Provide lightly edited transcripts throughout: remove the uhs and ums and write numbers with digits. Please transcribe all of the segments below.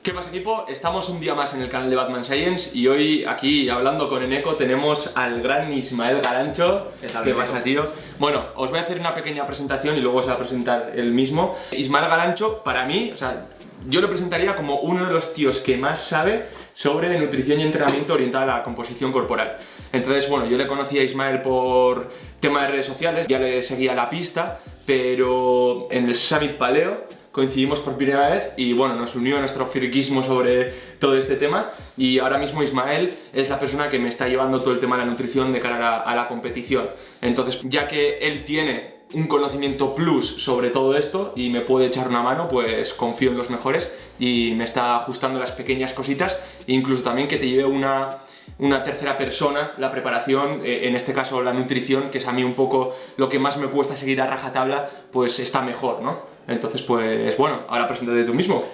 ¿Qué pasa, equipo? Estamos un día más en el canal de Batman Science y hoy aquí hablando con Eneco tenemos al gran Ismael Garancho. ¿Qué pasa, tío? Bueno, os voy a hacer una pequeña presentación y luego os voy a presentar él mismo. Ismael Garancho, para mí, o sea, yo lo presentaría como uno de los tíos que más sabe sobre nutrición y entrenamiento orientada a la composición corporal. Entonces, bueno, yo le conocí a Ismael por tema de redes sociales, ya le seguía la pista, pero en el Summit Paleo coincidimos por primera vez y bueno, nos unió nuestro friquismo sobre todo este tema y ahora mismo Ismael es la persona que me está llevando todo el tema de la nutrición de cara a la competición. Entonces, ya que él tiene un conocimiento plus sobre todo esto y me puede echar una mano, pues confío en los mejores y me está ajustando las pequeñas cositas e incluso también que te lleve una tercera persona la preparación, en este caso la nutrición, que es a mí un poco lo que más me cuesta seguir a rajatabla, pues está mejor, ¿no? Entonces, pues bueno, ahora preséntate tú mismo.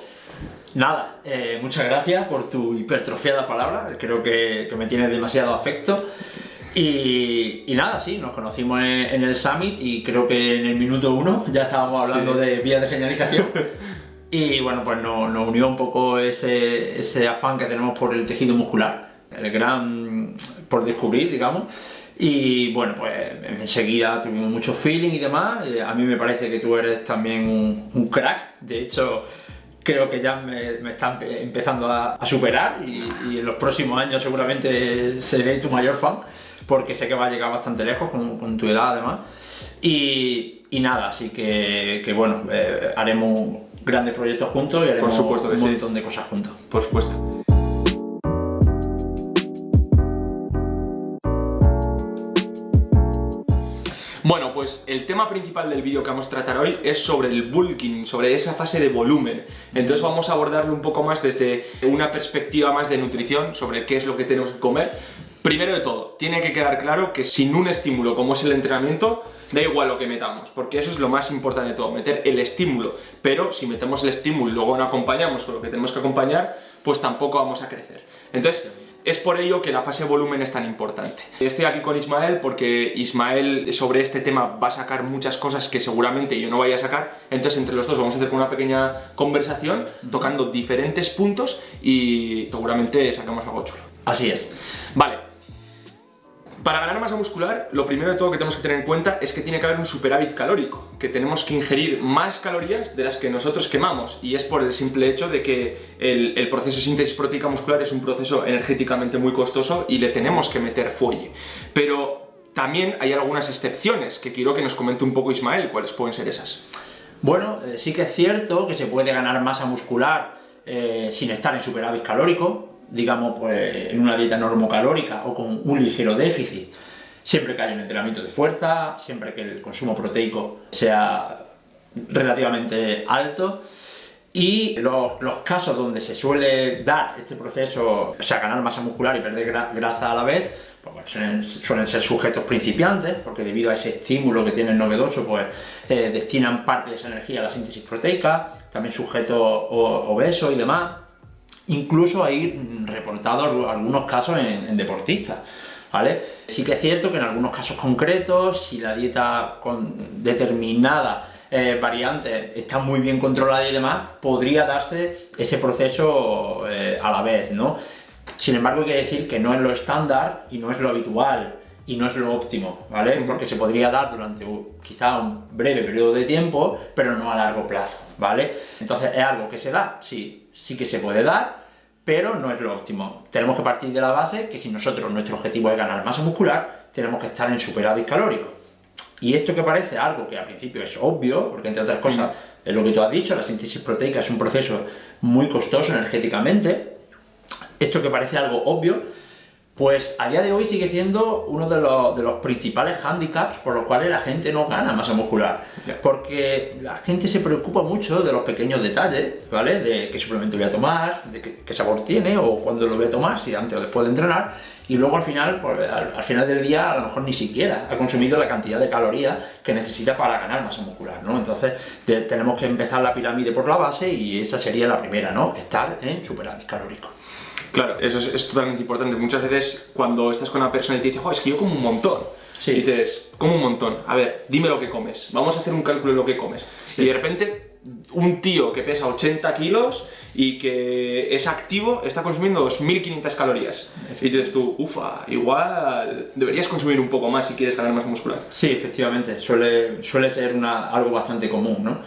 Nada, muchas gracias por tu hipertrofiada palabra, creo que me tienes demasiado afecto. Y nada, sí, nos conocimos en el Summit y creo que en el minuto 1 ya estábamos hablando de vías de señalización. Y bueno, pues nos unió un poco ese afán que tenemos por el tejido muscular, el gran por descubrir, digamos. Y bueno, pues enseguida tuvimos mucho feeling y demás. A mí me parece que tú eres también un crack. De hecho, creo que ya me están empezando a superar y en los próximos años seguramente seré tu mayor fan, porque sé que va a llegar bastante lejos con tu edad además. Y nada, así que bueno, haremos grandes proyectos juntos y haremos un montón de cosas juntos. Por supuesto. Bueno, pues el tema principal del vídeo que vamos a tratar hoy es sobre el bulking, sobre esa fase de volumen. Entonces vamos a abordarlo un poco más desde una perspectiva más de nutrición, sobre qué es lo que tenemos que comer. Primero de todo, tiene que quedar claro que sin un estímulo como es el entrenamiento, da igual lo que metamos, porque eso es lo más importante de todo, meter el estímulo. Pero si metemos el estímulo y luego no acompañamos con lo que tenemos que acompañar, pues tampoco vamos a crecer. Entonces, es por ello que la fase de volumen es tan importante. Estoy aquí con Ismael porque Ismael sobre este tema va a sacar muchas cosas que seguramente yo no vaya a sacar, entonces entre los dos vamos a hacer una pequeña conversación tocando diferentes puntos y seguramente saquemos algo chulo. Así es. Vale. Para ganar masa muscular, lo primero de todo que tenemos que tener en cuenta es que tiene que haber un superávit calórico, que tenemos que ingerir más calorías de las que nosotros quemamos, y es por el simple hecho de que el proceso de síntesis proteica muscular es un proceso energéticamente muy costoso y le tenemos que meter fuelle. Pero también hay algunas excepciones que quiero que nos comente un poco Ismael, ¿cuáles pueden ser esas? Bueno, sí que es cierto que se puede ganar masa muscular sin estar en superávit calórico, digamos, pues en una dieta normocalórica o con un ligero déficit, siempre que haya un entrenamiento de fuerza, siempre que el consumo proteico sea relativamente alto. Y los casos donde se suele dar este proceso, o sea, ganar masa muscular y perder grasa a la vez, pues bueno, suelen ser sujetos principiantes, porque debido a ese estímulo que tienen novedoso, pues destinan parte de esa energía a la síntesis proteica, también sujetos obesos y demás. Incluso hay reportados algunos casos en deportistas, ¿vale? Sí que es cierto que en algunos casos concretos, si la dieta con determinadas variantes está muy bien controlada y demás, podría darse ese proceso a la vez, ¿no? Sin embargo, hay que decir que no es lo estándar y no es lo habitual y no es lo óptimo, ¿vale? Porque se podría dar durante quizá un breve periodo de tiempo, pero no a largo plazo, ¿vale? Entonces, ¿es algo que se da? Sí que se puede dar, pero no es lo óptimo. Tenemos que partir de la base que si nuestro objetivo es ganar masa muscular, tenemos que estar en superávit calórico. Y esto que parece algo que al principio es obvio, porque entre otras cosas es lo que tú has dicho, la síntesis proteica es un proceso muy costoso energéticamente, esto que parece algo obvio, pues a día de hoy sigue siendo uno de los principales hándicaps por los cuales la gente no gana masa muscular. Porque la gente se preocupa mucho de los pequeños detalles, ¿vale? De qué suplemento voy a tomar, de qué sabor tiene o cuándo lo voy a tomar, si antes o después de entrenar. Y luego al final, pues, al final del día a lo mejor ni siquiera ha consumido la cantidad de calorías que necesita para ganar masa muscular, ¿no? Entonces tenemos que empezar la pirámide por la base y esa sería la primera, ¿no? Estar en superávit calórico. Claro, eso es totalmente importante. Muchas veces cuando estás con una persona y te dice, es que yo como un montón. Sí. Dices, como un montón. A ver, dime lo que comes. Vamos a hacer un cálculo de lo que comes. Sí. Y de repente un tío que pesa 80 kilos y que es activo está consumiendo 2500 calorías. Y dices tú, ufa, igual deberías consumir un poco más si quieres ganar masa muscular. Sí, efectivamente, suele ser algo bastante común, ¿no?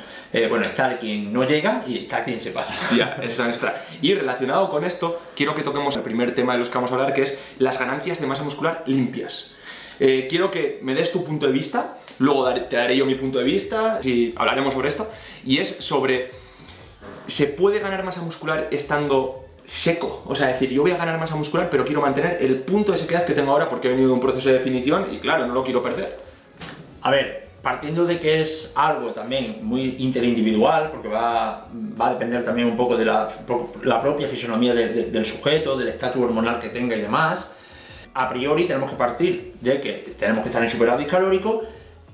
Bueno, está quien no llega y está quien se pasa. Ya, eso está. Y relacionado con esto, quiero que toquemos el primer tema de los que vamos a hablar, que es las ganancias de masa muscular limpias. Quiero que me des tu punto de vista, luego te daré yo mi punto de vista, y hablaremos sobre esto, y es sobre, ¿se puede ganar masa muscular estando seco? O sea, decir, yo voy a ganar masa muscular, pero quiero mantener el punto de sequedad que tengo ahora porque he venido de un proceso de definición y claro, no lo quiero perder. A ver, partiendo de que es algo también muy interindividual, porque va a depender también un poco de la propia fisonomía del sujeto, del estatus hormonal que tenga y demás, a priori tenemos que partir de que tenemos que estar en superávit calórico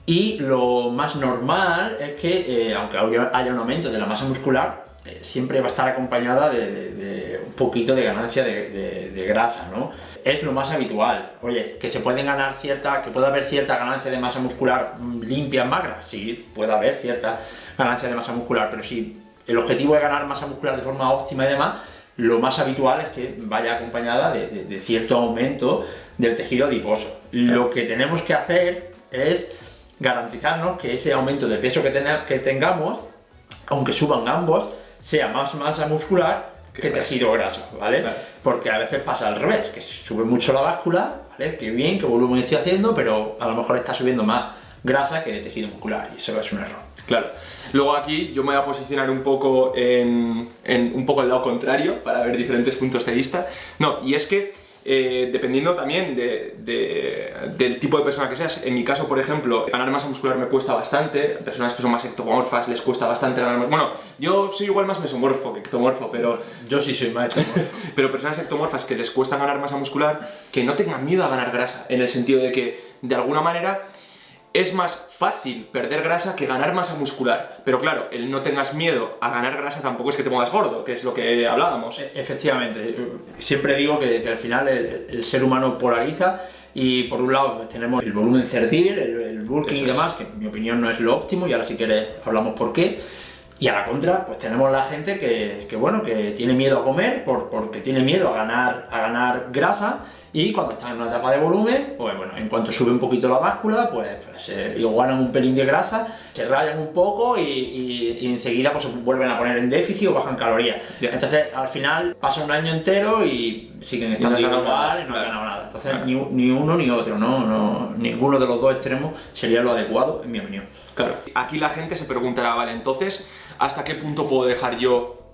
y lo más normal es que, aunque haya un aumento de la masa muscular, siempre va a estar acompañada de un poquito de ganancia de grasa, ¿no? Es lo más habitual. Oye, que puede haber cierta ganancia de masa muscular limpia, magra, sí, puede haber cierta ganancia de masa muscular, pero si el objetivo es ganar masa muscular de forma óptima y demás, lo más habitual es que vaya acompañada de cierto aumento del tejido adiposo. Lo que tenemos que hacer es garantizarnos que ese aumento de peso que tengamos, aunque suban ambos, sea más masa muscular que tejido graso, ¿vale? Claro. Porque a veces pasa al revés, que sube mucho la báscula, ¿vale? Qué bien, qué volumen estoy haciendo, pero a lo mejor está subiendo más grasa que tejido muscular, y eso es un error. Claro. Luego aquí yo me voy a posicionar un poco en un poco el lado contrario para ver diferentes puntos de vista. No, y es que dependiendo también del tipo de persona que seas, en mi caso, por ejemplo, ganar masa muscular me cuesta bastante, personas que son más ectomorfas les cuesta bastante ganar masa. Bueno, yo soy igual más mesomorfo que ectomorfo, pero... Yo sí soy más ectomorfo. Pero personas ectomorfas que les cuesta ganar masa muscular, que no tengan miedo a ganar grasa, en el sentido de que, de alguna manera, es más fácil perder grasa que ganar masa muscular. Pero claro, el no tengas miedo a ganar grasa tampoco es que te pongas gordo, que es lo que hablábamos. Efectivamente. Siempre digo que al final el ser humano polariza y por un lado pues, tenemos el volumen certil, el bulking y demás, que en mi opinión no es lo óptimo y ahora si quieres hablamos por qué. Y a la contra, pues tenemos la gente que tiene miedo a comer porque tiene miedo a ganar grasa. Y cuando están en una etapa de volumen, pues bueno, en cuanto sube un poquito la báscula, pues igualan un pelín de grasa, se rayan un poco y enseguida pues se vuelven a poner en déficit o bajan calorías. Yeah. Entonces, al final, pasa un año entero y siguen estando igual y no han ganado nada. Entonces, claro. ni uno ni otro, ¿no? Ninguno de los dos extremos sería lo adecuado, en mi opinión. Claro. Aquí la gente se preguntará, vale, entonces, ¿hasta qué punto puedo dejar yo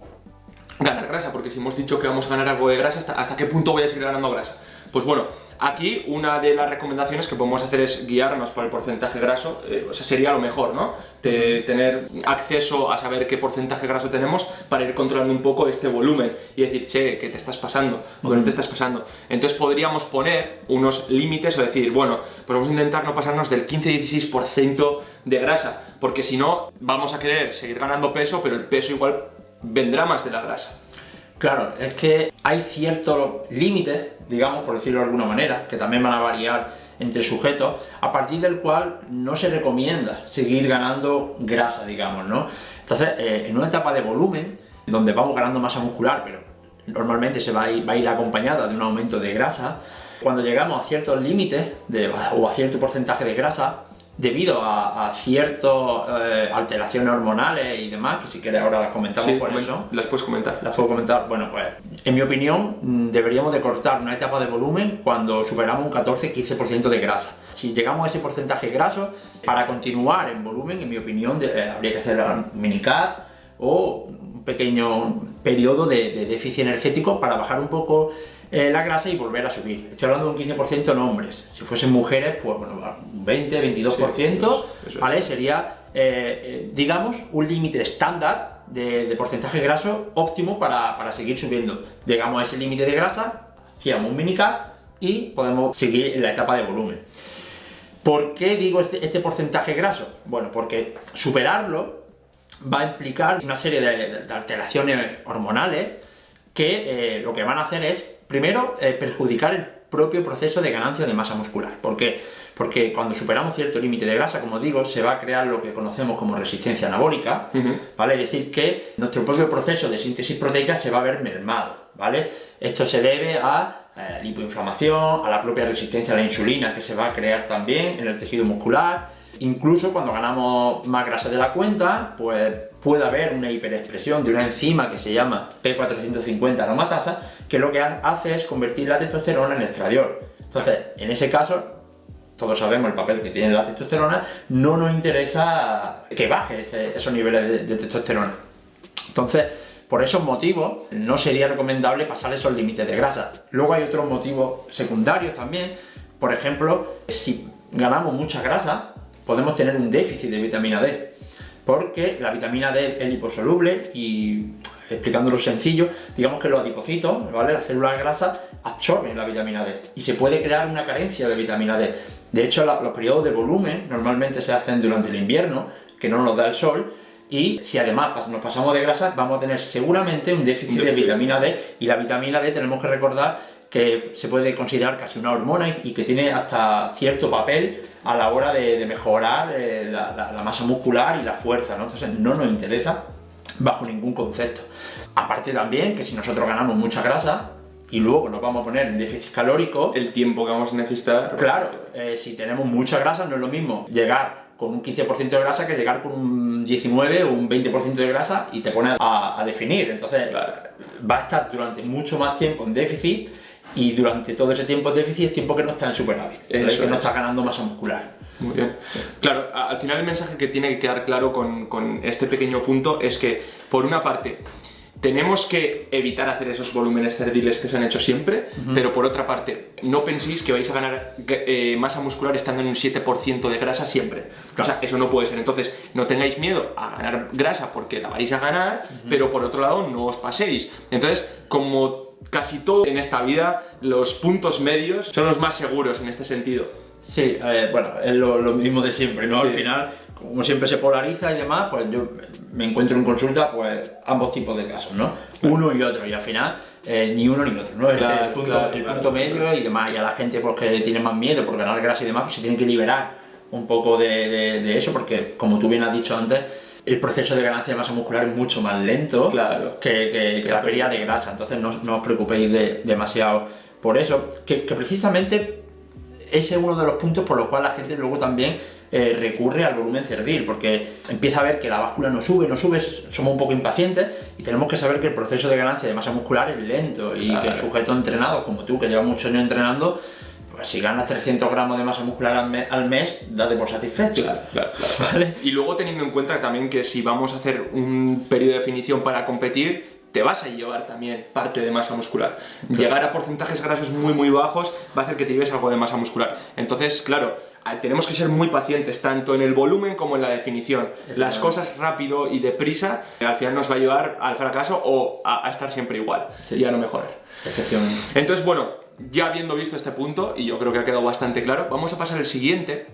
ganar grasa? Porque si hemos dicho que vamos a ganar algo de grasa, ¿hasta qué punto voy a seguir ganando grasa? Pues bueno, aquí una de las recomendaciones que podemos hacer es guiarnos por el porcentaje graso, o sea, sería lo mejor, ¿no? Tener acceso a saber qué porcentaje graso tenemos para ir controlando un poco este volumen y decir, che, que te estás pasando o que no te estás pasando. Entonces podríamos poner unos límites o decir, bueno, pues vamos a intentar no pasarnos del 15-16% de grasa, porque si no vamos a querer seguir ganando peso, pero el peso igual vendrá más de la grasa. Claro, es que hay ciertos límites, digamos, por decirlo de alguna manera, que también van a variar entre sujetos, a partir del cual no se recomienda seguir ganando grasa, digamos, ¿no? Entonces, en una etapa de volumen, donde vamos ganando masa muscular, pero normalmente va a ir acompañada de un aumento de grasa, cuando llegamos a ciertos límites o a cierto porcentaje de grasa, debido a ciertas alteraciones hormonales y demás, que si quieres ahora las comentamos sí, por eso. Las puedes comentar. Las puedo comentar. Bueno, pues en mi opinión deberíamos de cortar una etapa de volumen cuando superamos un 14-15% de grasa. Si llegamos a ese porcentaje graso, para continuar en volumen, en mi opinión, habría que hacer un minicut o un pequeño periodo de déficit energético para bajar un poco la grasa y volver a subir. Estoy hablando de un 15% en hombres. Si fuesen mujeres, pues bueno, un 20-22%, sí, eso ¿vale? Sería, digamos, un límite estándar de porcentaje graso óptimo para seguir subiendo. Llegamos a ese límite de grasa, hacíamos un minicut y podemos seguir en la etapa de volumen. ¿Por qué digo este porcentaje graso? Bueno, porque superarlo va a implicar una serie de alteraciones hormonales que lo que van a hacer es, primero, perjudicar el propio proceso de ganancia de masa muscular. ¿Por qué? Porque cuando superamos cierto límite de grasa, como digo, se va a crear lo que conocemos como resistencia anabólica, ¿vale? Es decir, que nuestro propio proceso de síntesis proteica se va a ver mermado, ¿vale? Esto se debe a lipoinflamación, a la propia resistencia a la insulina que se va a crear también en el tejido muscular. Incluso cuando ganamos más grasa de la cuenta, pues puede haber una hiperexpresión de una enzima que se llama P450 aromatasa, que lo que hace es convertir la testosterona en estradiol. Entonces, en ese caso, todos sabemos el papel que tiene la testosterona, no nos interesa que baje esos niveles de testosterona. Entonces, por esos motivos, no sería recomendable pasar esos límites de grasa. Luego hay otros motivos secundarios también. Por ejemplo, si ganamos mucha grasa, podemos tener un déficit de vitamina D, porque la vitamina D es liposoluble y, explicándolo sencillo, digamos que los adipocitos, ¿vale?, las células grasas, absorben la vitamina D y se puede crear una carencia de vitamina D. De hecho, los periodos de volumen normalmente se hacen durante el invierno, que no nos da el sol, y si además nos pasamos de grasa, vamos a tener seguramente un déficit de vitamina D, y la vitamina D tenemos que recordar que se puede considerar casi una hormona y que tiene hasta cierto papel a la hora de mejorar la masa muscular y la fuerza, ¿no? Entonces no nos interesa bajo ningún concepto. Aparte también que si nosotros ganamos mucha grasa y luego nos vamos a poner en déficit calórico, el tiempo que vamos a necesitar. Claro, si tenemos mucha grasa no es lo mismo llegar con un 15% de grasa que llegar con un 19 o un 20% de grasa y te pones a definir. Entonces va a estar durante mucho más tiempo en déficit, y durante todo ese tiempo de déficit es tiempo que no está en superávit, que no está ganando masa muscular. Muy bien. Claro, al final el mensaje que tiene que quedar claro con este pequeño punto es que, por una parte, tenemos que evitar hacer esos volúmenes cerdiles que se han hecho siempre, pero por otra parte, no penséis que vais a ganar masa muscular estando en un 7% de grasa siempre. Claro. O sea, eso no puede ser. Entonces, no tengáis miedo a ganar grasa porque la vais a ganar, pero por otro lado, no os paséis. Entonces, como casi todo en esta vida, los puntos medios son los más seguros en este sentido. Sí, bueno, es lo mismo de siempre, ¿no? Sí. Al final, como siempre se polariza y demás, pues yo me encuentro en consulta pues ambos tipos de casos, ¿no? Uno y otro, y al final ni uno ni otro, ¿no? Claro, el punto medio y demás, y a la gente pues, que tiene más miedo por ganar grasa y demás, pues se tiene que liberar un poco de eso, porque como tú bien has dicho antes, el proceso de ganancia de masa muscular es mucho más lento que la pérdida de grasa, entonces no os preocupéis demasiado por eso, que precisamente ese es uno de los puntos por los cuales la gente luego también recurre al volumen cerdil, porque empieza a ver que la báscula no sube, somos un poco impacientes y tenemos que saber que el proceso de ganancia de masa muscular es lento y que el sujeto entrenado, como tú, que lleva muchos años entrenando, pues si ganas 300 gramos de masa muscular al mes, date por satisfecho. Claro. ¿Vale? Y luego teniendo en cuenta también que si vamos a hacer un periodo de definición para competir, te vas a llevar también parte de masa muscular. Claro. Llegar a porcentajes grasos muy bajos va a hacer que te lleves algo de masa muscular. Entonces, claro, tenemos que ser muy pacientes, tanto en el volumen como en la definición. Las cosas rápido y deprisa, al final nos va a llevar al fracaso o a estar siempre igual, y a no mejorar. Efectivamente. Entonces, bueno, ya habiendo visto este punto, y yo creo que ha quedado bastante claro, vamos a pasar al siguiente,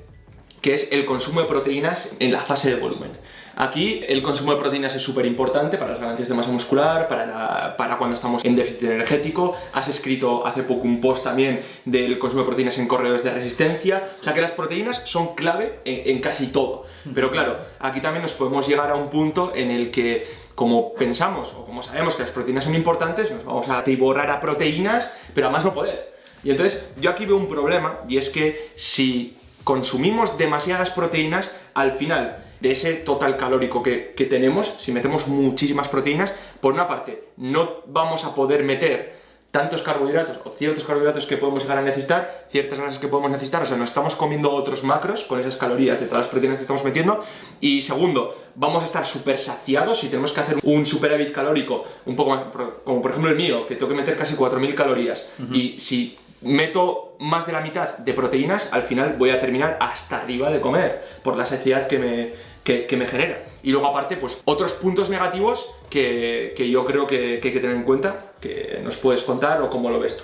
que es el consumo de proteínas en la fase de volumen. Aquí el consumo de proteínas es súper importante para las ganancias de masa muscular, para cuando estamos en déficit energético. Has escrito hace poco un post también del consumo de proteínas en corredores de resistencia. O sea que las proteínas son clave en casi todo. Pero claro, aquí también nos podemos llegar a un punto en el que, como pensamos o como sabemos que las proteínas son importantes, nos vamos a atiborrar a proteínas, pero a más no poder. Y entonces yo aquí veo un problema, y es que si consumimos demasiadas proteínas, al final de ese total calórico que tenemos, si metemos muchísimas proteínas, por una parte no vamos a poder meter tantos carbohidratos o ciertos carbohidratos que podemos llegar a necesitar, ciertas grasas que podemos necesitar, o sea, nos estamos comiendo otros macros con esas calorías de todas las proteínas que estamos metiendo. Y segundo, vamos a estar súper saciados y tenemos que hacer un superávit calórico un poco más, como por ejemplo el mío, que tengo que meter casi 4000 calorías, y si meto más de la mitad de proteínas, al final voy a terminar hasta arriba de comer, por la saciedad que me genera. Y luego aparte, pues otros puntos negativos que yo creo que hay que tener en cuenta, que nos puedes contar o cómo lo ves tú.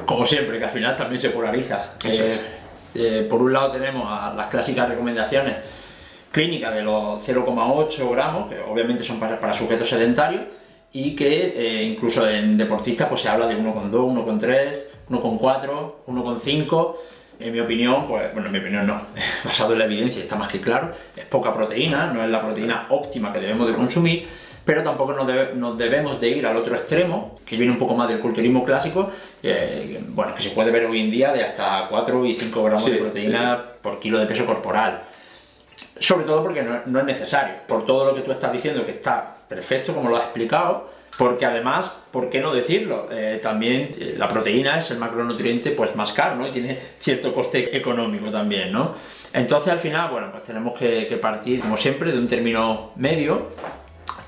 Como siempre, que al final también se polariza. Eso es. Por un lado tenemos las clásicas recomendaciones clínicas de los 0,8 gramos, que obviamente son para sujetos sedentarios, y que incluso en deportistas pues se habla de 1,2, 1,3, 1,4, 1,5, En mi opinión, pues, bueno, en mi opinión no, basado en la evidencia está más que claro, es poca proteína, no es la proteína óptima que debemos de consumir, pero tampoco nos debemos de ir al otro extremo, que viene un poco más del culturismo clásico, bueno, que se puede ver hoy en día de hasta 4 y 5 gramos de proteína por kilo de peso corporal. Sobre todo porque no es necesario, por todo lo que tú estás diciendo, que está perfecto, como lo has explicado, porque además, ¿por qué no decirlo? También la proteína es el macronutriente pues, más caro, ¿no? Y tiene cierto coste económico también, ¿no? Entonces, al final, bueno, pues tenemos que partir, como siempre, de un término medio,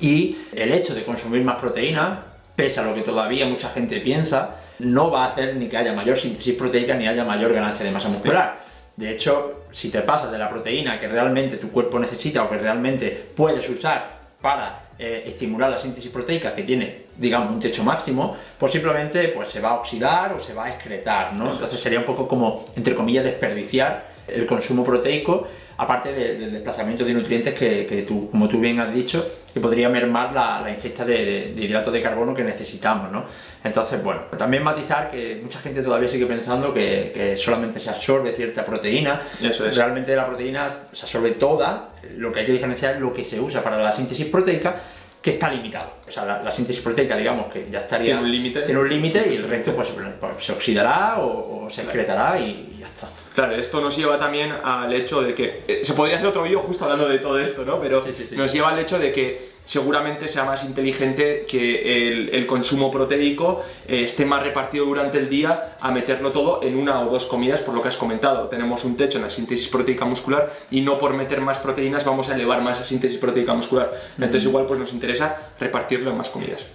y el hecho de consumir más proteína, pese a lo que todavía mucha gente piensa, no va a hacer ni que haya mayor síntesis proteica ni haya mayor ganancia de masa muscular. De hecho, si te pasas de la proteína que realmente tu cuerpo necesita o que realmente puedes usar para estimular la síntesis proteica, que tiene, digamos, un techo máximo, pues simplemente pues, se va a oxidar o se va a excretar, ¿no? Entonces sería un poco como, entre comillas, desperdiciar el consumo proteico, aparte del desplazamiento de nutrientes que tú, como tú bien has dicho, que podría mermar la ingesta de hidratos de carbono que necesitamos, ¿no? Entonces, bueno, también matizar que mucha gente todavía sigue pensando que solamente se absorbe cierta proteína. Eso es. Realmente la proteína se absorbe toda, lo que hay que diferenciar es lo que se usa para la síntesis proteica, que está limitado. O sea, la síntesis proteica, digamos, que ya estaría... Tiene un límite y el resto pues se oxidará o se excretará y ya está. Claro, esto nos lleva también al hecho de que... se podría hacer otro vídeo justo hablando de todo esto, ¿no? Pero sí. Nos lleva al hecho de que seguramente sea más inteligente que el consumo proteico esté más repartido durante el día a meterlo todo en una o dos comidas, por lo que has comentado. Tenemos un techo en la síntesis proteica muscular y no por meter más proteínas vamos a elevar más la síntesis proteica muscular. Entonces igual pues nos interesa repartirlo en más comidas.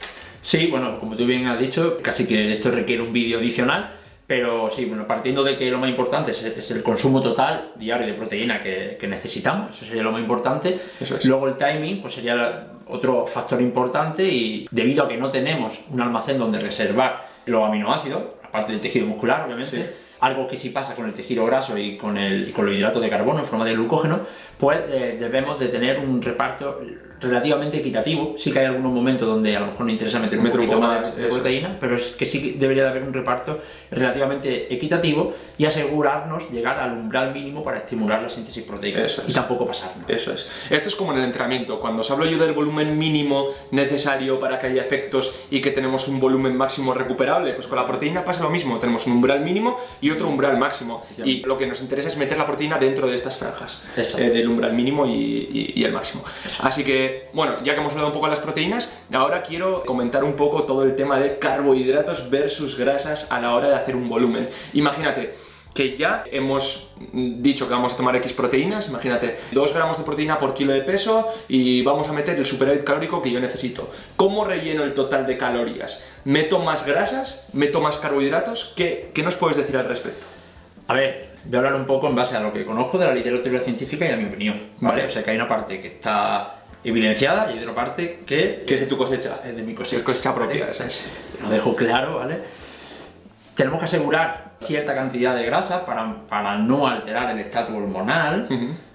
Sí, bueno, como tú bien has dicho, casi que esto requiere un vídeo adicional. Pero sí, bueno, partiendo de que lo más importante es el consumo total diario de proteína que necesitamos, eso sería lo más importante. Eso es. Luego el timing pues sería otro factor importante, y debido a que no tenemos un almacén donde reservar los aminoácidos, aparte del tejido muscular, obviamente, sí. Algo que sí pasa con el tejido graso y con los hidratos de carbono en forma de glucógeno, pues debemos de tener un reparto relativamente equitativo. Sí que hay algunos momentos donde a lo mejor nos interesa meter un poquito más de proteína, pero es que sí debería de haber un reparto relativamente equitativo y asegurarnos llegar al umbral mínimo para estimular la síntesis proteica y tampoco pasarnos. Eso es. Esto es como en el entrenamiento. Cuando os hablo yo del volumen mínimo necesario para que haya efectos y que tenemos un volumen máximo recuperable, pues con la proteína pasa lo mismo. Tenemos un umbral mínimo y otro umbral máximo. Y lo que nos interesa es meter la proteína dentro de estas franjas del umbral mínimo y el máximo. Así que bueno, ya que hemos hablado un poco de las proteínas, ahora quiero comentar un poco todo el tema de carbohidratos versus grasas a la hora de hacer un volumen. Imagínate que ya hemos dicho que vamos a tomar X proteínas, imagínate, 2 gramos de proteína por kilo de peso y vamos a meter el superávit calórico que yo necesito. ¿Cómo relleno el total de calorías? ¿Meto más grasas? ¿Meto más carbohidratos? ¿Qué nos puedes decir al respecto? A ver, voy a hablar un poco en base a lo que conozco de la literatura científica y a mi opinión, ¿vale? O sea, que hay una parte que está evidenciada y otra parte que es de tu cosecha. Es de mi cosecha. Es cosecha propia, ¿vale? Lo dejo claro, ¿vale? Tenemos que asegurar cierta cantidad de grasa para no alterar el estatus hormonal,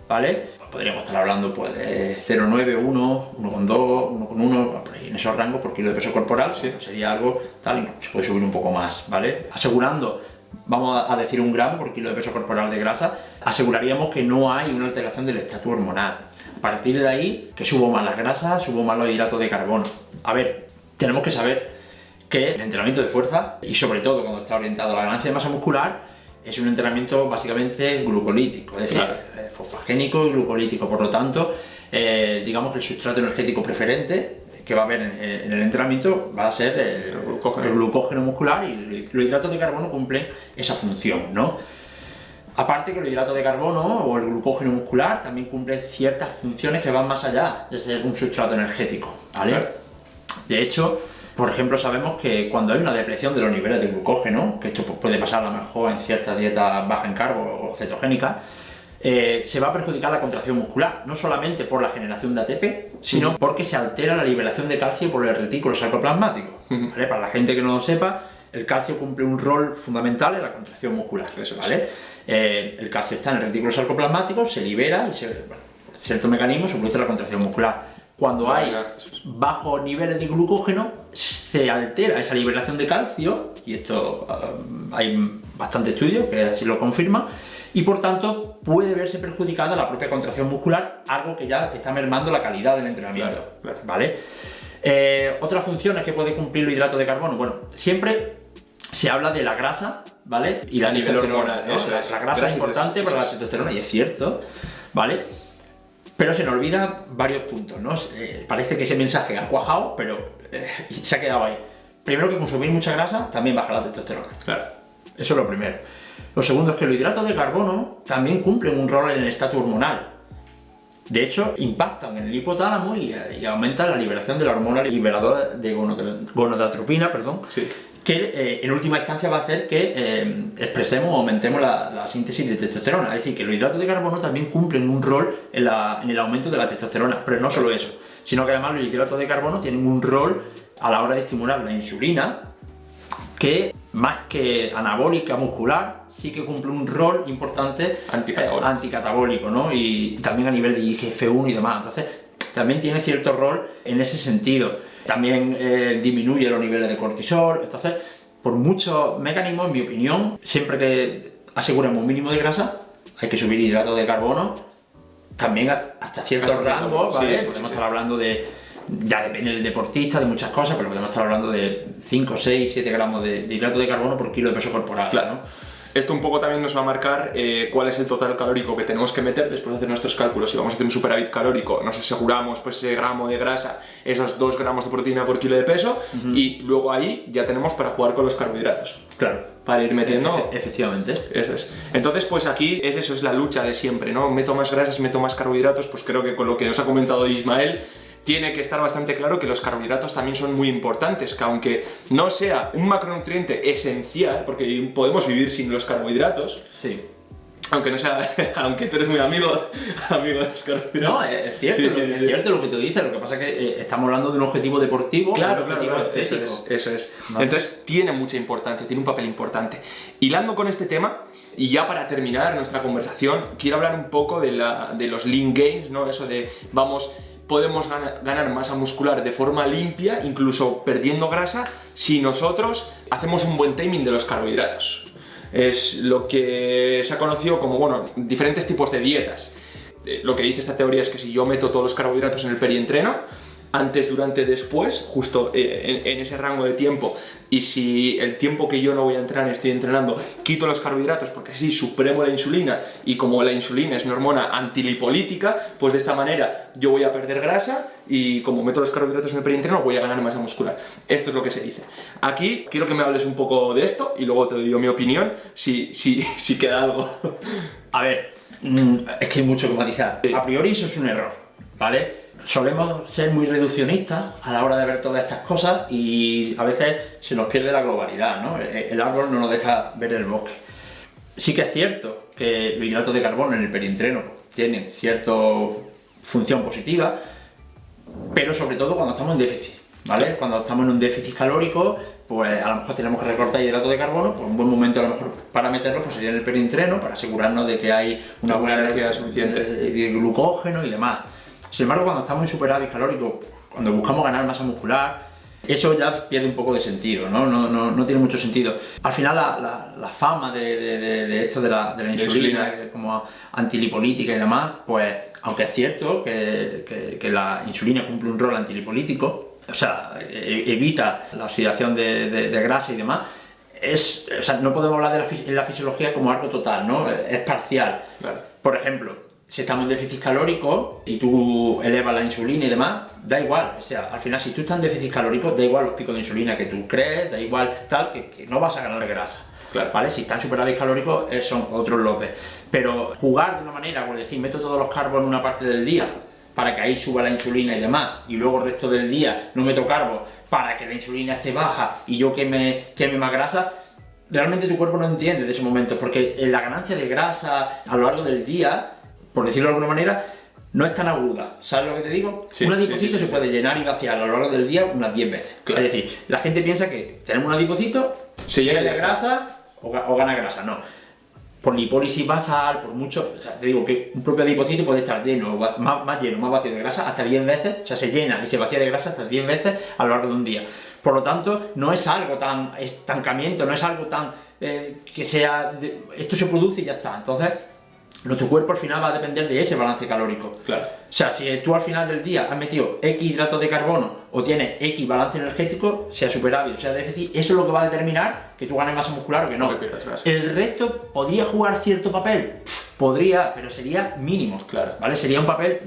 ¿vale? Pues podríamos estar hablando pues, de 0,9, 1, 1,2, 1,1, por ahí en esos rangos por kilo de peso corporal, sí. Sería algo tal, se puede subir un poco más, ¿vale? Asegurando, vamos a decir 1 gramo por kilo de peso corporal de grasa, aseguraríamos que no hay una alteración del estatus hormonal. A partir de ahí, que subo más las grasas, subo más los hidratos de carbono. A ver, tenemos que saber que el entrenamiento de fuerza, y sobre todo cuando está orientado a la ganancia de masa muscular, es un entrenamiento básicamente glucolítico, es decir, fosfagénico y glucolítico. Por lo tanto, digamos que el sustrato energético preferente que va a haber en el entrenamiento va a ser el glucógeno muscular, y los hidratos de carbono cumplen esa función, ¿no? Aparte que el hidrato de carbono o el glucógeno muscular también cumple ciertas funciones que van más allá de ser un sustrato energético, ¿vale? Claro. De hecho, por ejemplo, sabemos que cuando hay una depresión de los niveles de glucógeno, que esto puede pasar a lo mejor en ciertas dietas bajas en carbo o cetogénicas, se va a perjudicar la contracción muscular, no solamente por la generación de ATP, sino porque se altera la liberación de calcio por el retículo sarcoplasmático. ¿Vale? Para la gente que no lo sepa, el calcio cumple un rol fundamental en la contracción muscular. Eso, ¿vale? El calcio está en el retículo sarcoplasmático, se libera y por cierto mecanismo se produce la contracción muscular. Cuando hay bajos niveles de glucógeno, se altera esa liberación de calcio, y esto hay bastantes estudios que así lo confirman, y por tanto puede verse perjudicada la propia contracción muscular, algo que ya está mermando la calidad del entrenamiento. Claro. ¿Vale? Otras funciones que puede cumplir los hidratos de carbono, bueno, siempre se habla de la grasa, ¿vale? Y la nivel hormonal, ¿no? eso La es. grasa es importante para la testosterona, y es cierto, ¿vale? Pero se nos olvidan varios puntos, ¿no? Parece que ese mensaje ha cuajado, pero se ha quedado ahí. Primero, que consumir mucha grasa también baja la testosterona. Claro. Eso es lo primero. Lo segundo es que los hidratos de carbono también cumplen un rol en el estatus hormonal. De hecho, impactan en el hipotálamo y aumentan la liberación de la hormona liberadora de gonadotropina, Sí. que en última instancia va a hacer que expresemos o aumentemos la síntesis de testosterona. Es decir, que los hidratos de carbono también cumplen un rol en el aumento de la testosterona. Pero no solo eso, sino que además los hidratos de carbono tienen un rol a la hora de estimular la insulina, que más que anabólica muscular, sí que cumple un rol importante anticatabólico, ¿no? Y también a nivel de IGF-1 y demás. Entonces, también tiene cierto rol en ese sentido. También disminuye los niveles de cortisol. Entonces, por muchos mecanismos, en mi opinión, siempre que aseguremos un mínimo de grasa, hay que subir hidratos de carbono, también hasta ciertos rangos, ¿vale? Sí, podemos estar hablando de, ya depende del deportista, de muchas cosas, pero podemos estar hablando de 5, 6, 7 gramos de hidrato de carbono por kilo de peso corporal, Claro. ¿no? Esto un poco también nos va a marcar cuál es el total calórico que tenemos que meter después de hacer nuestros cálculos. Si vamos a hacer un superávit calórico, nos aseguramos pues ese gramo de grasa, esos 2 gramos de proteína por kilo de peso, y luego ahí ya tenemos para jugar con los carbohidratos. Claro. Para ir metiendo... Efectivamente. Eso es. Entonces, pues aquí eso es la lucha de siempre, ¿no? Meto más grasas, meto más carbohidratos, pues creo que con lo que nos ha comentado Ismael, tiene que estar bastante claro que los carbohidratos también son muy importantes, que aunque no sea un macronutriente esencial, porque podemos vivir sin los carbohidratos, Sí. aunque no sea, aunque tú eres muy amigo de los carbohidratos. No, es cierto, es cierto lo que tú dices, lo que pasa es que estamos hablando de un objetivo deportivo, Claro, un objetivo estético. Eso es. Vale. Entonces tiene mucha importancia, tiene un papel importante. Hilando con este tema, y ya para terminar nuestra conversación, quiero hablar un poco de los lean gains, ¿no? Eso de, podemos ganar masa muscular de forma limpia, incluso perdiendo grasa, si nosotros hacemos un buen timing de los carbohidratos. Es lo que se ha conocido como, bueno, diferentes tipos de dietas. Lo que dice esta teoría es que si yo meto todos los carbohidratos en el perientreno, antes, durante, después, justo en ese rango de tiempo, y si el tiempo que yo no voy a entrenar, estoy entrenando, quito los carbohidratos porque así supremo la insulina, y como la insulina es una hormona antilipolítica, pues de esta manera yo voy a perder grasa, y como meto los carbohidratos en el perientreno voy a ganar masa muscular. Esto es lo que se dice. Aquí quiero que me hables un poco de esto y luego te doy yo mi opinión, si queda algo. A ver, es que hay mucho que matizar. A priori eso es un error, ¿vale? Solemos ser muy reduccionistas a la hora de ver todas estas cosas y a veces se nos pierde la globalidad, ¿no? El árbol no nos deja ver el bosque. Sí que es cierto que los hidratos de carbono en el perientreno tienen cierta función positiva, pero sobre todo cuando estamos en déficit, ¿vale? Cuando estamos en un déficit calórico, pues a lo mejor tenemos que recortar hidratos de carbono, pues un buen momento a lo mejor para meterlos pues sería en el perientreno, para asegurarnos de que hay una buena energía suficiente de glucógeno y demás. Sin embargo, cuando estamos en superávit calórico, cuando buscamos ganar masa muscular, eso ya pierde un poco de sentido, ¿no? No tiene mucho sentido. Al final la fama de esto de la insulina como antilipolítica y demás, pues aunque es cierto que la insulina cumple un rol antilipolítico, o sea, evita la oxidación de grasa y demás, o sea, no podemos hablar de la fisiología como algo total, ¿no? Es parcial. Claro. Por ejemplo, si estamos en déficit calórico y tú elevas la insulina y demás, da igual, o sea, al final si tú estás en déficit calórico, da igual los picos de insulina que tú crees, da igual tal, que no vas a ganar grasa, claro. ¿Vale? Si estás en superávit calórico, son otros lopes. Pero jugar de una manera, por decir, meto todos los carbos en una parte del día, para que ahí suba la insulina y demás, y luego el resto del día no meto carbos, para que la insulina esté baja y yo queme más grasa, realmente tu cuerpo no entiende de ese momento, porque la ganancia de grasa a lo largo del día, por decirlo de alguna manera, no es tan aguda. ¿Sabes lo que te digo? Sí, un adipocito sí. se puede llenar y vaciar a lo largo del día unas 10 veces. Claro. Es decir, la gente piensa que tenemos un adipocito, Se llena de y ya grasa o gana grasa. No. Por lipólisis basal, por mucho... O sea, te digo que un propio adipocito puede estar lleno, más lleno, más vacío de grasa hasta 10 veces. O sea, se llena y se vacía de grasa hasta 10 veces a lo largo de un día. Por lo tanto, no es algo tan estancamiento, no es algo tan que sea... esto se produce y ya está. Entonces, nuestro cuerpo al final va a depender de ese balance calórico. Claro. O sea, si tú al final del día has metido X hidratos de carbono o tienes X balance energético, sea superávit o sea déficit, eso es lo que va a determinar que tú ganes masa muscular o que no. El resto podría jugar cierto papel, podría, pero sería mínimo. Claro. ¿Vale? Sería un papel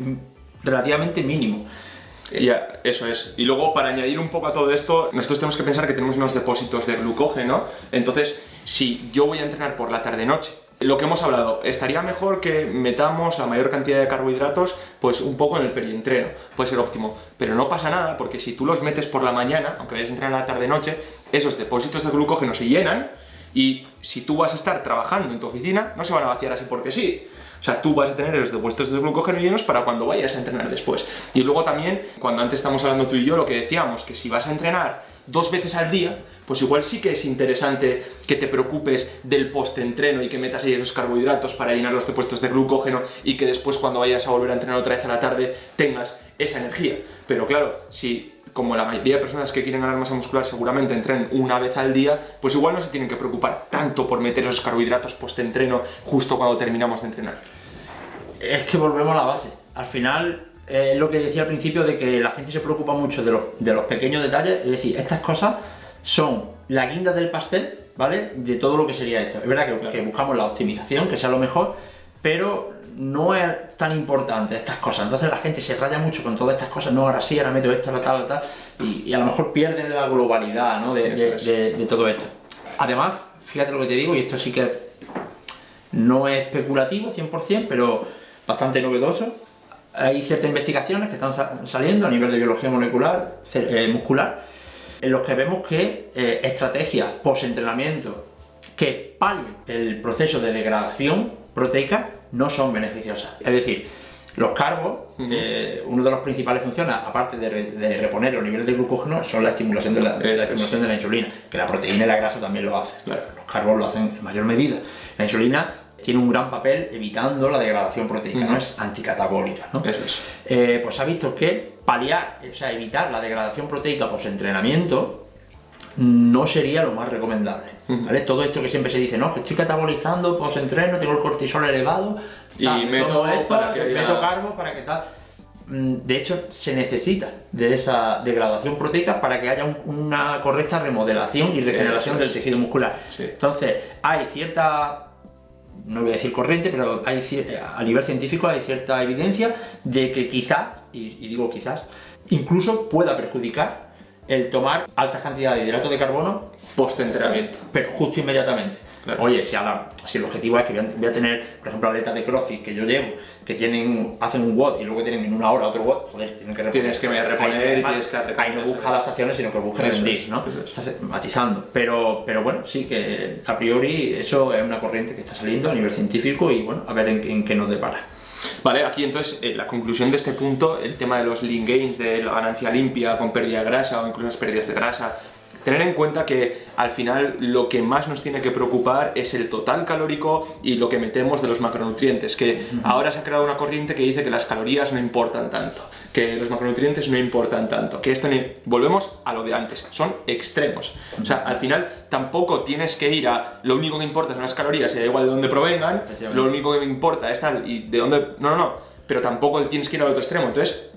relativamente mínimo. Ya, eso es. Y luego, para añadir un poco a todo esto, nosotros tenemos que pensar que tenemos unos depósitos de glucógeno. Entonces, si yo voy a entrenar por la tarde-noche, lo que hemos hablado, estaría mejor que metamos la mayor cantidad de carbohidratos pues un poco en el perientreno, puede ser óptimo, pero no pasa nada porque si tú los metes por la mañana, aunque vayas a entrenar la tarde-noche, esos depósitos de glucógeno se llenan y si tú vas a estar trabajando en tu oficina, no se van a vaciar así porque sí. O sea, tú vas a tener esos depósitos de glucógeno llenos para cuando vayas a entrenar después. Y luego también, cuando antes estamos hablando tú y yo, lo que decíamos, que si vas a entrenar 2 veces al día, pues igual sí que es interesante que te preocupes del post-entreno y que metas ahí esos carbohidratos para llenar los depósitos de glucógeno y que después cuando vayas a volver a entrenar otra vez a la tarde tengas esa energía. Pero claro, si como la mayoría de personas que quieren ganar masa muscular seguramente entrenen 1 vez al día, pues igual no se tienen que preocupar tanto por meter esos carbohidratos post-entreno justo cuando terminamos de entrenar. Es que volvemos a la base. Al final, es lo que decía al principio de que la gente se preocupa mucho de los pequeños detalles, es decir, estas cosas son la guinda del pastel, ¿vale? De todo lo que sería esto. Es verdad que buscamos la optimización, que sea lo mejor, pero no es tan importante estas cosas. Entonces la gente se raya mucho con todas estas cosas, no, ahora sí, ahora meto esto, ahora tal, y a lo mejor pierden la globalidad, ¿no? de todo esto. Además, fíjate lo que te digo, y esto sí que no es especulativo 100%, pero bastante novedoso. Hay ciertas investigaciones que están saliendo a nivel de biología molecular, muscular, en los que vemos que estrategias post-entrenamiento que palien el proceso de degradación proteica no son beneficiosas. Es decir, los carbos, uno de los principales funciones, aparte de reponer los niveles de glucógeno, son la estimulación de la insulina, que la proteína y la grasa también lo hacen. Claro. Los carbos lo hacen en mayor medida. La insulina tiene un gran papel evitando la degradación proteica, ¿no? Es anticatabólica, ¿no? Eso es. Pues se ha visto que paliar, o sea, evitar la degradación proteica post-entrenamiento no sería lo más recomendable, ¿vale? Todo esto que siempre se dice, no, que estoy catabolizando post-entreno, tengo el cortisol elevado, y meto carbo para que tal. De hecho, se necesita de esa degradación proteica para que haya una correcta remodelación y regeneración del tejido muscular. Sí. Entonces, hay cierta, no voy a decir corriente, pero a nivel científico hay cierta evidencia de que quizás, y digo quizás, incluso pueda perjudicar el tomar altas cantidades de hidratos de carbono post-entrenamiento, pero justo inmediatamente. Claro. Oye, si el objetivo es que voy a tener, por ejemplo, atletas de CrossFit que yo llevo, que hacen un WOD y luego tienen en 1 hora otro WOD, joder, tienen que reponer. Tienes que reponer y tienes que reponer. Ahí no busca adaptaciones, sino que busca rendir, ¿no? Estás matizando. Pero bueno, sí que a priori eso es una corriente que está saliendo a nivel científico y bueno, a ver en qué nos depara. Vale, aquí entonces la conclusión de este punto, el tema de los lean gains, de la ganancia limpia con pérdida de grasa o incluso las pérdidas de grasa, tener en cuenta que al final lo que más nos tiene que preocupar es el total calórico y lo que metemos de los macronutrientes, que ahora se ha creado una corriente que dice que las calorías no importan tanto, que los macronutrientes no importan tanto, que esto volvemos a lo de antes, son extremos. O sea, al final tampoco tienes que ir a lo único que importa son las calorías y da igual de dónde provengan, lo único que me importa es tal y de dónde... No, pero tampoco tienes que ir al otro extremo. Entonces,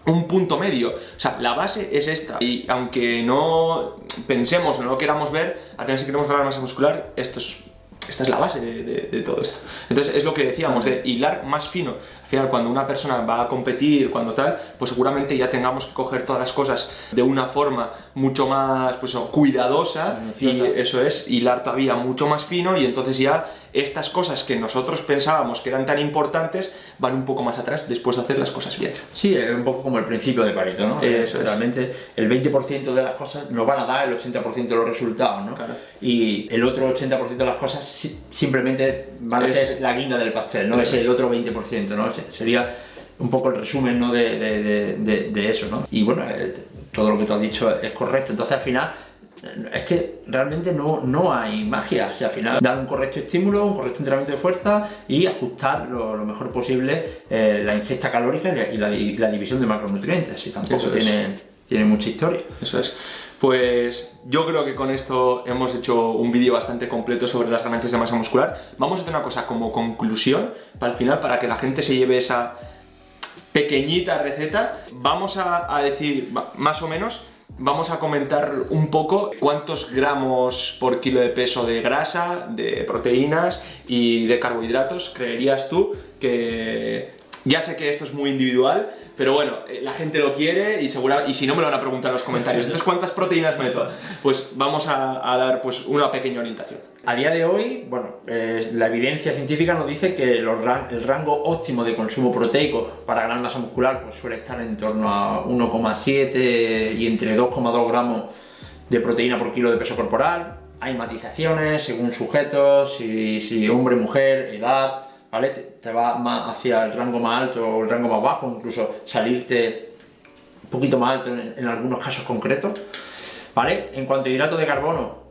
un punto medio, o sea, la base es esta y aunque no pensemos o no lo queramos ver, al final si queremos ganar masa muscular, esta es la base de todo esto. Entonces es lo que decíamos, de hilar más fino. Al final cuando una persona va a competir, cuando tal, pues seguramente ya tengamos que coger todas las cosas de una forma mucho más pues, cuidadosa y eso es, hilar todavía mucho más fino y entonces ya estas cosas que nosotros pensábamos que eran tan importantes van un poco más atrás después de hacer las cosas bien. Sí, es un poco como el principio de Pareto, ¿no? Realmente el 20% de las cosas nos van a dar el 80% de los resultados, ¿no? Claro. Y el otro 80% de las cosas simplemente van a ser la guinda del pastel, ¿no? Es el otro 20%, ¿no? Sería un poco el resumen, ¿no? de eso, ¿no? Y bueno, todo lo que tú has dicho es correcto. Entonces al final es que realmente no hay magia, o sea, al final dar un correcto estímulo, un correcto entrenamiento de fuerza y ajustar lo mejor posible la ingesta calórica y la división de macronutrientes, y tampoco tiene mucha historia. Eso es. Pues yo creo que con esto hemos hecho un vídeo bastante completo sobre las ganancias de masa muscular. Vamos a hacer una cosa como conclusión para el final, para que la gente se lleve esa pequeñita receta. Vamos a decir más o menos, vamos a comentar un poco cuántos gramos por kilo de peso de grasa, de proteínas y de carbohidratos creerías tú que... Ya sé que esto es muy individual, pero bueno, la gente lo quiere y si no me lo van a preguntar en los comentarios. Entonces, ¿cuántas proteínas meto? Pues vamos a dar pues una pequeña orientación. A día de hoy, bueno, la evidencia científica nos dice que el rango óptimo de consumo proteico para ganar masa muscular pues suele estar en torno a 1,7 y entre 2,2 gramos de proteína por kilo de peso corporal. Hay matizaciones según sujetos, si hombre, mujer, edad, ¿vale? Te va más hacia el rango más alto o el rango más bajo, incluso salirte un poquito más alto en algunos casos concretos, ¿vale? En cuanto a hidratos de carbono,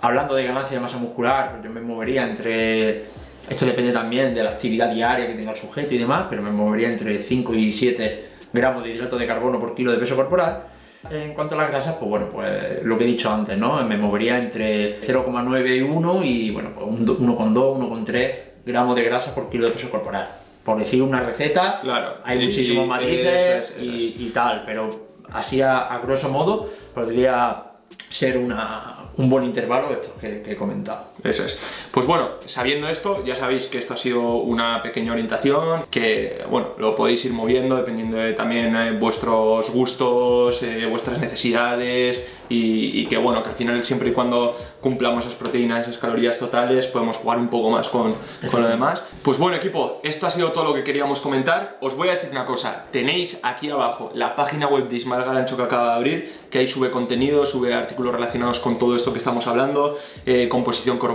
hablando de ganancia de masa muscular, pues yo me movería entre... Esto depende también de la actividad diaria que tenga el sujeto y demás, pero me movería entre 5 y 7 gramos de hidratos de carbono por kilo de peso corporal. En cuanto a las grasas, pues bueno, pues lo que he dicho antes, ¿no? Me movería entre 0,9 y 1 y bueno, pues 1,2, 1,3 gramos de grasa por kilo de peso corporal. Por decir una receta, claro, hay muchísimos matices y tal, pero así a grosso modo podría ser un buen intervalo de estos que he comentado. Eso es. Pues bueno, sabiendo esto, ya sabéis que esto ha sido una pequeña orientación, que bueno, lo podéis ir moviendo dependiendo de también vuestros gustos, vuestras necesidades y que bueno, que al final siempre y cuando cumplamos esas proteínas, esas calorías totales, podemos jugar un poco más con lo demás. Pues bueno, equipo, esto ha sido todo lo que queríamos comentar. Os voy a decir una cosa, tenéis aquí abajo la página web de Ismael Garancho que acaba de abrir, que ahí sube contenido, sube artículos relacionados con todo esto que estamos hablando, composición corporal,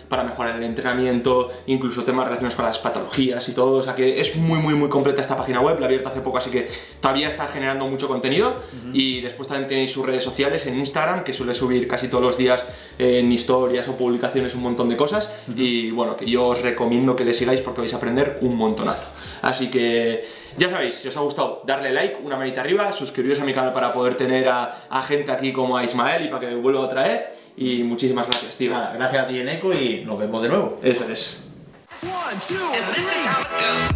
para mejorar el entrenamiento, incluso temas relacionados con las patologías y todo. O sea que es muy completa esta página web, la he abierto hace poco, así que todavía está generando mucho contenido. Y después también tenéis sus redes sociales en Instagram, que suele subir casi todos los días en historias o publicaciones un montón de cosas. Y bueno, que yo os recomiendo que le sigáis porque vais a aprender un montonazo. Así que ya sabéis, si os ha gustado, darle like, una manita arriba, suscribiros a mi canal para poder tener a gente aquí como a Ismael y para que me vuelva otra vez. Y muchísimas gracias, tío. Nada, gracias a ti, Eneco, y nos vemos de nuevo. Eso es. 1, 2, 3.